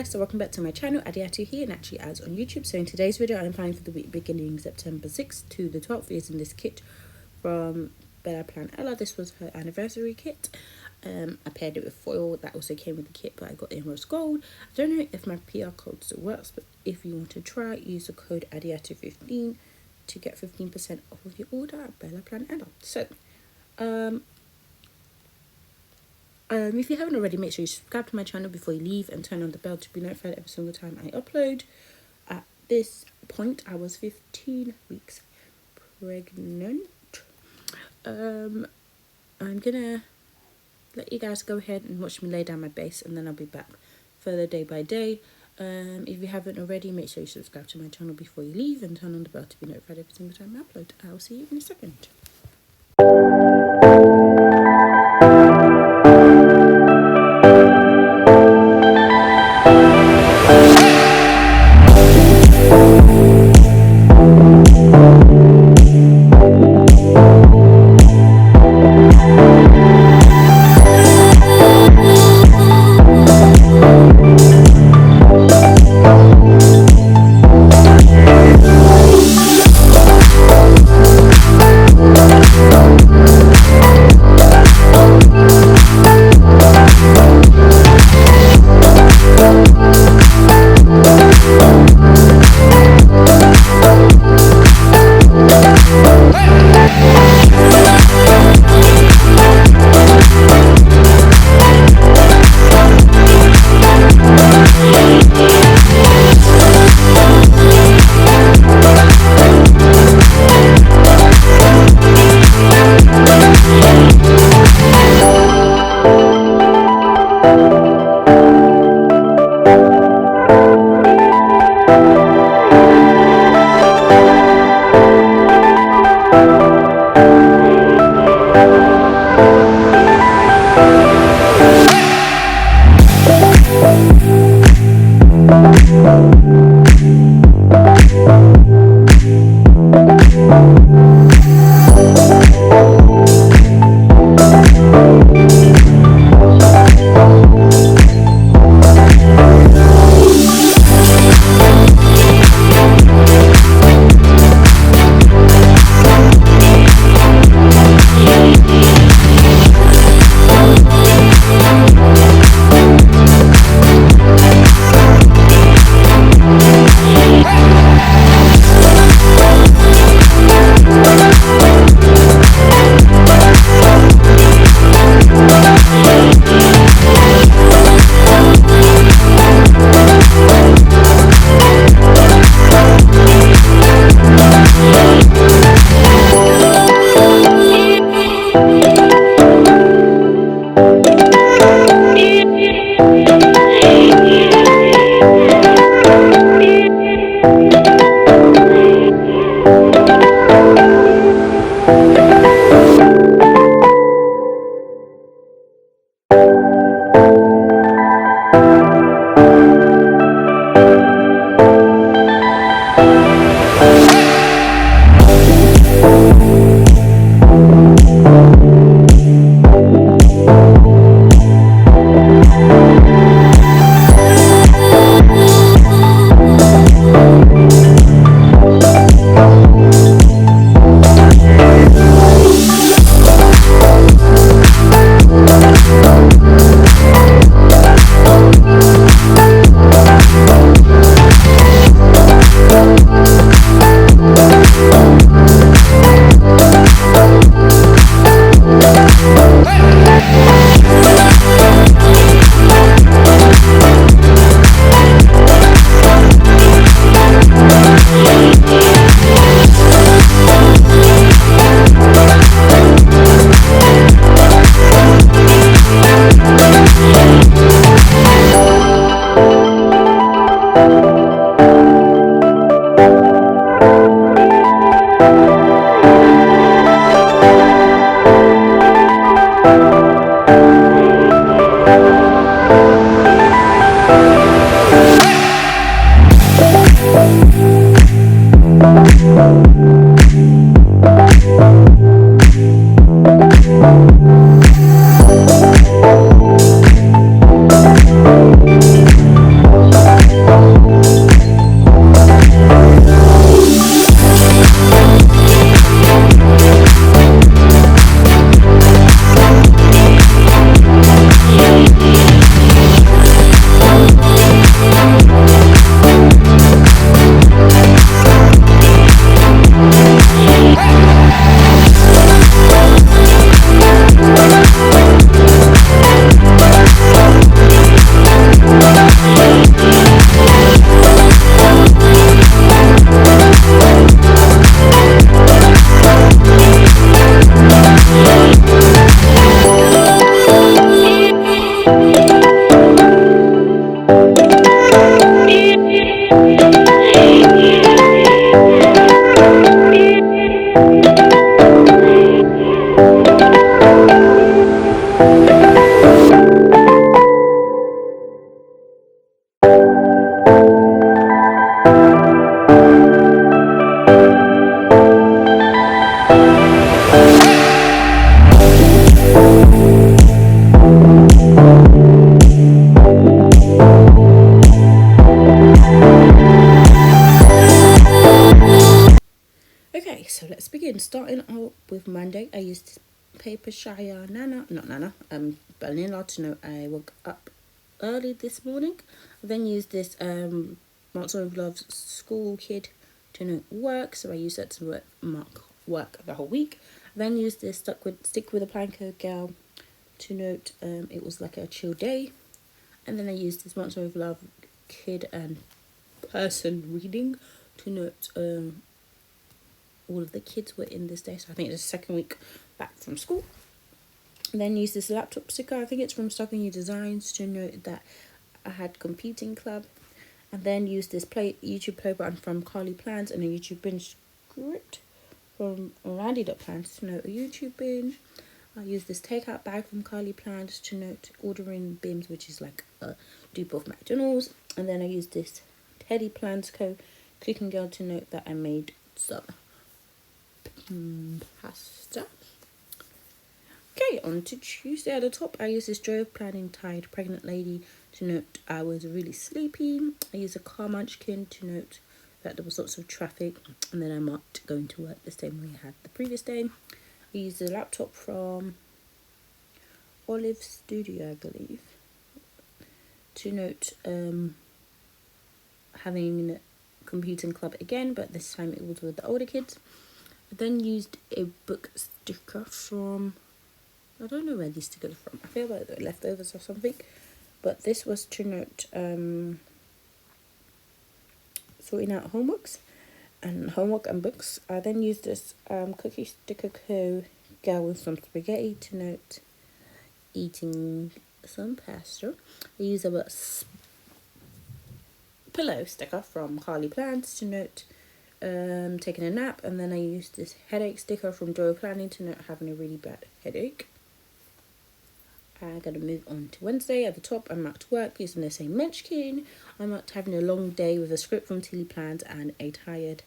guys, so welcome back to my channel. Adiatu here, Naturallyads on YouTube. So in today's video I'm planning for the week beginning September 6th to the 12th using this kit from BellaPlanella. This was her anniversary kit. I paired it with foil that also came with the kit, but I got in rose gold. I don't know if my PR code still works, but if you want to try, use the code Adiatu15 to get 15% off of your order at BellaPlanella. So if you haven't already, make sure you subscribe to my channel before you leave and turn on the bell to be notified every single time I upload. At this point, I was 15 weeks pregnant. I'm gonna let you guys go ahead and watch me lay down my base, and then I'll be back further day by day. If you haven't already, make sure you subscribe to my channel before you leave and turn on the bell to be notified every single time I upload. I'll see you in a second. starting out with Monday, I used BellaPlanella to note I woke up early this morning. I then used this Marks of Love's school kid to note work, so I used that to mark work the whole week. I then used this stick with a Planko girl to note it was like a chill day. And then I used this Monster of Love kid and person reading to note all of the kids were in this day. So I think it's the second week back from school. And then used this laptop sticker. I think it's from Stuck in Your Designs to note that I had computing club. And then used this YouTube play button from Carly Plans and a YouTube binge script from Randy.plans to note a YouTube binge. I used this takeout bag from Carly Plans to note ordering BIMs, which is like a dupe of McDonald's. And then I used this Teddy Plans cooking girl to note that I made some pasta. Okay, on to Tuesday. At the top, I used this Joe Planning Tired Pregnant Lady to note I was really sleepy. I used a car munchkin to note that there was lots of traffic. And then I marked going to work the same way I had the previous day. I used a laptop from Olive Studio, I believe, to note having computing club again, but this time it was with the older kids. I then used a book sticker from, I don't know where these stickers are from. I feel like they're leftovers or something, but this was to note sorting out homework and books. I then used this cookie sticker girl with some spaghetti to note eating some pasta. I used a pillow sticker from Carly Plans to note taking a nap, and then I used this headache sticker from Joy Planning to note having a really bad headache. I'm going to move on to Wednesday. At the top, I marked work using the same munchkin. I marked having a long day with a script from Tilly Plans and a tired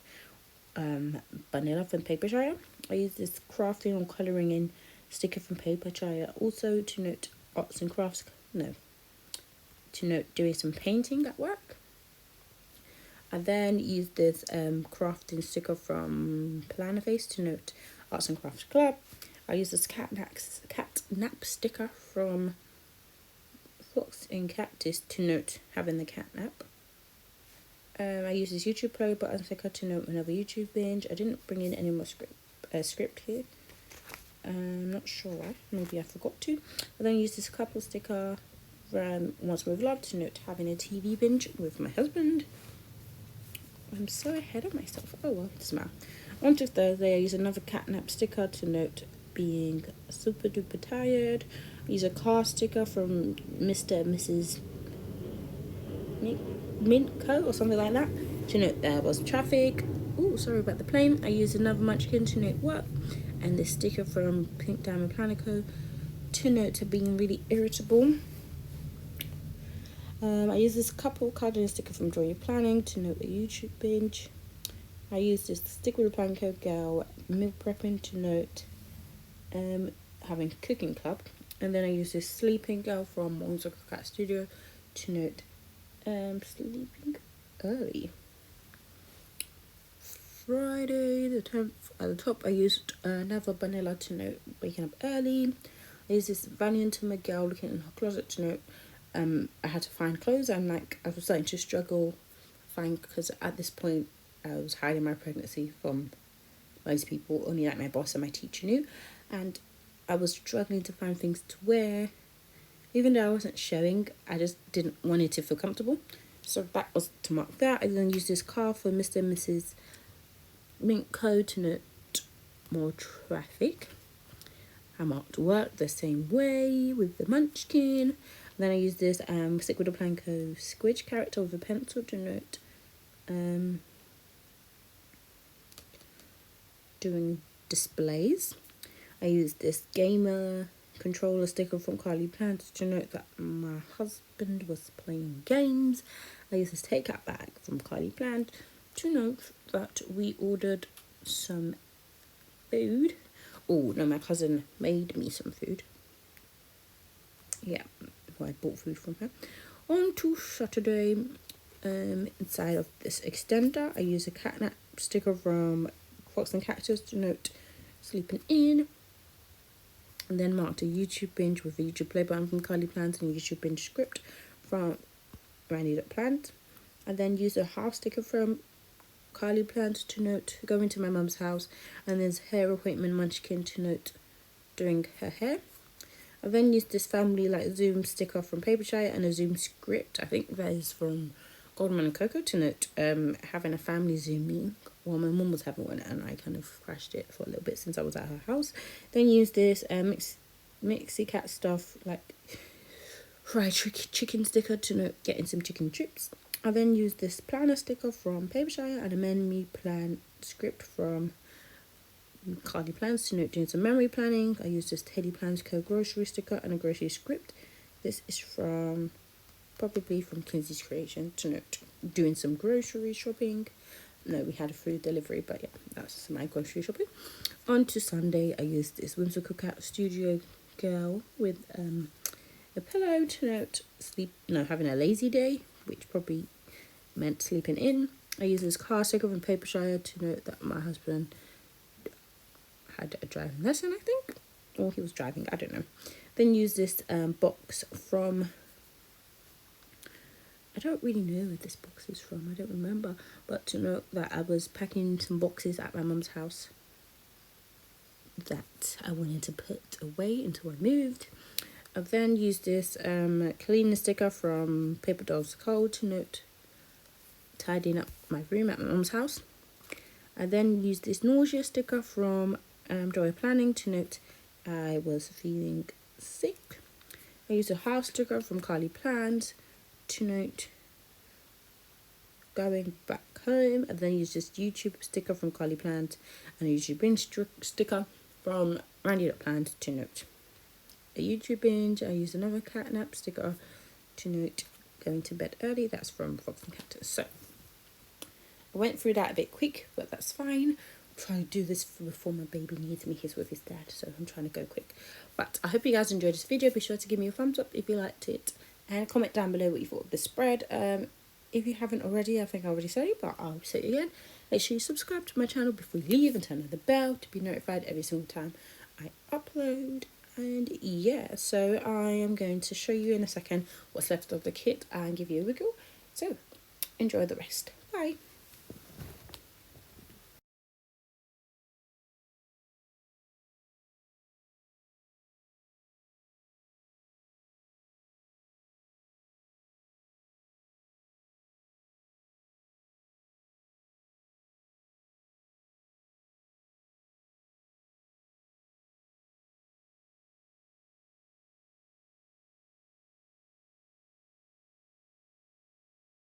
vanilla from Paper Shire. I used this crafting or colouring in sticker from Paper Shire also to note arts and crafts, to note doing some painting at work. I then used this crafting sticker from Planner Face to note arts and crafts club. I used this cat nap sticker from Fox and Cactus to note having the cat nap. I used this YouTube play button sticker to note another YouTube binge. I didn't bring in any more script here. I'm not sure why. Maybe I forgot to. I then used this couple sticker from Once More with Love to note having a TV binge with my husband. I'm so ahead of myself. Oh well, doesn't matter. On to Thursday, I used another catnap sticker to note being super duper tired. I used a car sticker from Mr. and Mrs. Mintco or something like that to note there was traffic. Oh, sorry about the plane. I used another munchkin to note work, and this sticker from Pink Diamond Planico to note being really irritable. I used this couple cardinal sticker from Joy Planning to note a YouTube binge. I used this stick with a plan code girl meal prepping to note having cooking club, and then I used this sleeping girl from Monster Cat Studio to note sleeping early. Friday the 10th, at the top I used another vanilla to note waking up early. I used this Valiant Miguel looking in her closet to note I had to find clothes. I was starting to struggle because at this point I was hiding my pregnancy from most people. Only like my boss and my teacher knew, and I was struggling to find things to wear. Even though I wasn't showing, I just didn't want it to feel comfortable. So that was to mark that. I then used this car for Mr. and Mrs. Mintco to note more traffic. I marked work the same way with the munchkin. Then I used this stick with a Planko squidge character with a pencil to note doing displays. I used this gamer controller sticker from Carly Plans to note that my husband was playing games. I used this takeout bag from Carly Plans to note that we ordered some food. Oh no, my cousin made me some food. Yeah, I bought food from her. On to Saturday, inside of this extender, I use a catnap sticker from Fox and Cactus to note Sleeping In. And then marked a YouTube binge with a YouTube play button from Carly Plans and a YouTube binge script from Randy.Plant. I then used a house sticker from Carly Plans to note going to my mum's house, and there's hair appointment munchkin to note doing her hair. I then used this family like Zoom sticker from Papershire and a Zoom script. I think that is from Goldman and Coco to note having a family Zoom meeting. Well, my mum was having one and I kind of crashed it for a little bit since I was at her house. Then used this Mixie Cat stuff like fried chicken sticker to note getting some chicken strips. I then used this planner sticker from Papershire and a memory plan script from Carly Plans to note doing some memory planning. I used this Teddy Plans Co grocery sticker and a grocery script. This is probably from Kinsey's Creation to note doing some grocery shopping. No, we had a food delivery, but yeah, that's my grocery shopping. On to Sunday, I used this Whimsical Cat Studio Girl with a pillow to note having a lazy day, which probably meant sleeping in. I used this car sticker from Papershire to note that my husband had a driving lesson, I think, or he was driving, I don't know. Then used this box from, I don't really know where this box is from, I don't remember, but to note that I was packing some boxes at my mum's house that I wanted to put away until I moved. I've then used this cleaner sticker from Paper Dolls Code to note tidying up my room at my mum's house. I then used this nausea sticker from Joy Planning to note I was feeling sick. I used a house sticker from Carly Plans to note going back home. I then used this YouTube sticker from Carly Plans and a YouTube binge sticker from Randy.Plans to note a YouTube binge. I used another catnap sticker to note going to bed early. That's from Fox and Cactus. So I went through that a bit quick, but that's fine. I'm trying to do this before my baby needs me. He's with his dad, so I'm trying to go quick. But I hope you guys enjoyed this video. Be sure to give me a thumbs up if you liked it, and comment down below what you thought of the spread. If you haven't already, I think I already said it, but I'll say it again. Make sure you subscribe to my channel before you leave and turn on the bell to be notified every single time I upload. And yeah, so I am going to show you in a second what's left of the kit and give you a wiggle. So enjoy the rest. Bye.